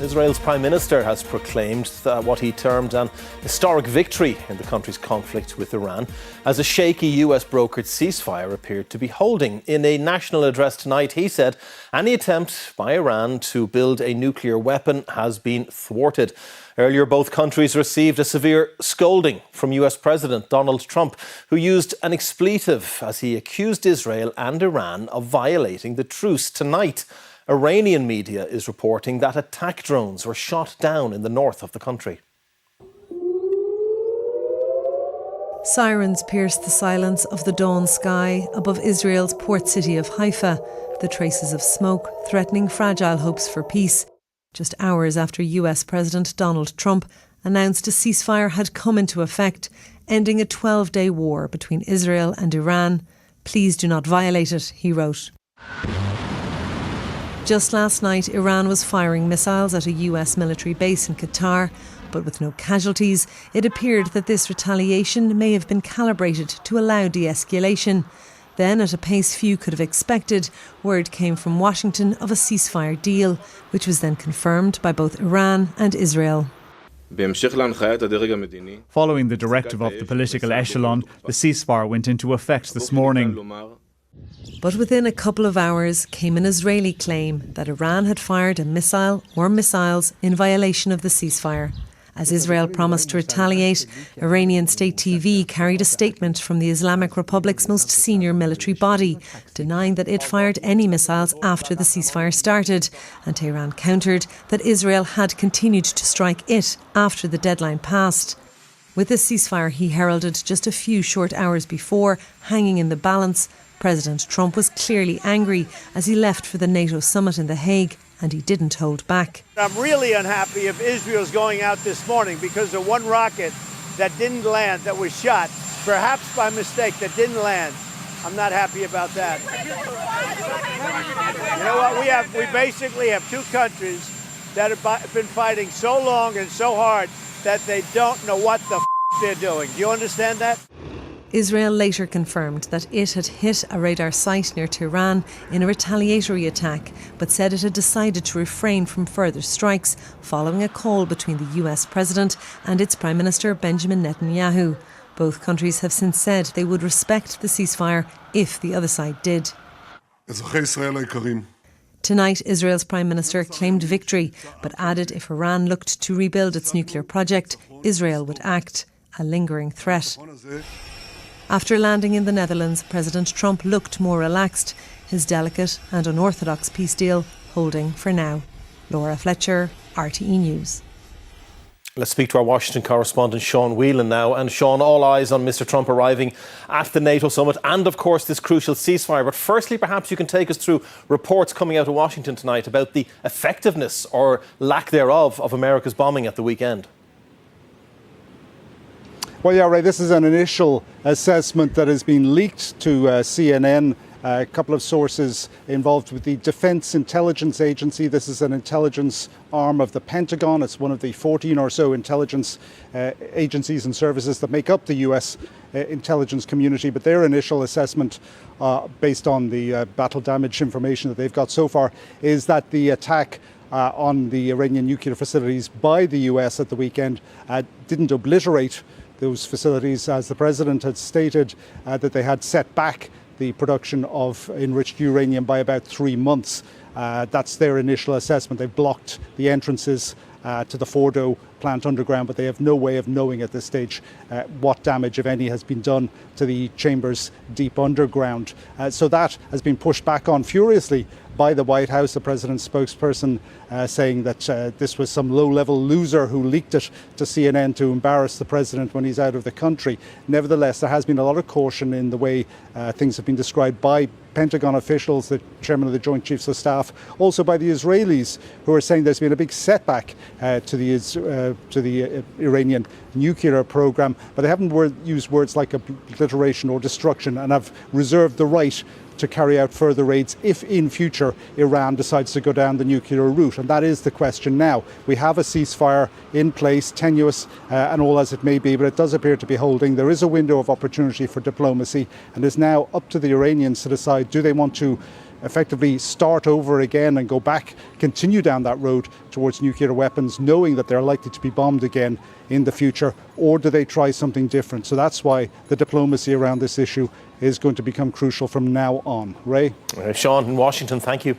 Israel's Prime Minister has proclaimed what he termed an historic victory in the country's conflict with Iran, as a shaky US-brokered ceasefire appeared to be holding. In a national address tonight, he said any attempt by Iran to build a nuclear weapon has been thwarted. Earlier, both countries received a severe scolding from US President Donald Trump, who used an expletive as he accused Israel and Iran of violating the truce. Tonight, Iranian media is reporting that attack drones were shot down in the north of the country. Sirens pierced the silence of the dawn sky above Israel's port city of Haifa, the traces of smoke threatening fragile hopes for peace. Just hours after US President Donald Trump announced a ceasefire had come into effect, ending a 12-day war between Israel and Iran. "Please do not violate it," he wrote. Just last night, Iran was firing missiles at a US military base in Qatar, but with no casualties. It appeared that this retaliation may have been calibrated to allow de-escalation. Then, at a pace few could have expected, word came from Washington of a ceasefire deal, which was then confirmed by both Iran and Israel. Following the directive of the political echelon, the ceasefire went into effect this morning. But within a couple of hours came an Israeli claim that Iran had fired a missile or missiles in violation of the ceasefire. As Israel promised to retaliate, Iranian state TV carried a statement from the Islamic Republic's most senior military body, denying that it fired any missiles after the ceasefire started, and Tehran countered that Israel had continued to strike it after the deadline passed. With the ceasefire he heralded just a few short hours before hanging in the balance, President Trump was clearly angry as he left for the NATO summit in The Hague, and he didn't hold back. I'm really unhappy if Israel's going out this morning because of one rocket that didn't land, that was shot, perhaps by mistake, that didn't land. I'm not happy about that. You know what? We basically have two countries that have been fighting so long and so hard that they don't know what the they're doing. Do you understand that? Israel later confirmed that it had hit a radar site near Tehran in a retaliatory attack, but said it had decided to refrain from further strikes following a call between the US President and its Prime Minister Benjamin Netanyahu. Both countries have since said they would respect the ceasefire if the other side did. Tonight, Israel's Prime Minister claimed victory, but added if Iran looked to rebuild its nuclear project, Israel would act, a lingering threat. After landing in the Netherlands, President Trump looked more relaxed, his delicate and unorthodox peace deal holding for now. Laura Fletcher, RTE News. Let's speak to our Washington correspondent Sean Whelan now. And Sean, all eyes on Mr. Trump arriving at the NATO summit and, of course, this crucial ceasefire. But firstly, perhaps you can take us through reports coming out of Washington tonight about the effectiveness or lack thereof of America's bombing at the weekend. Well, yeah, Ray, this is an initial assessment that has been leaked to CNN. A couple of sources involved with the Defense Intelligence Agency. This is an intelligence arm of the Pentagon. It's one of the 14 or so intelligence agencies and services that make up the US intelligence community. But their initial assessment, based on the battle damage information that they've got so far, is that the attack on the Iranian nuclear facilities by the US at the weekend didn't obliterate those facilities, as the president had stated, that they had set back the production of enriched uranium by about 3 months. That's their initial assessment. They've blocked the entrances to the Fordo plant underground, but they have no way of knowing at this stage what damage, if any, has been done to the chambers deep underground. So that has been pushed back on furiously by the White House, the president's spokesperson saying that this was some low-level loser who leaked it to CNN to embarrass the president when he's out of the country. Nevertheless, there has been a lot of caution in the way things have been described by Pentagon officials, the chairman of the Joint Chiefs of Staff, also by the Israelis, who are saying there's been a big setback to the Iranian nuclear program, but they haven't used words like obliteration or destruction, and have reserved the right to carry out further raids if in future Iran decides to go down the nuclear route. And that is the question now. We have a ceasefire in place, tenuous and all as it may be, but it does appear to be holding. There is a window of opportunity for diplomacy, and it's now up to the Iranians to decide, do they want to effectively start over again and go back, continue down that road towards nuclear weapons, knowing that they're likely to be bombed again in the future, or do they try something different? So that's why the diplomacy around this issue is going to become crucial from now on. Ray? Sean in Washington, thank you.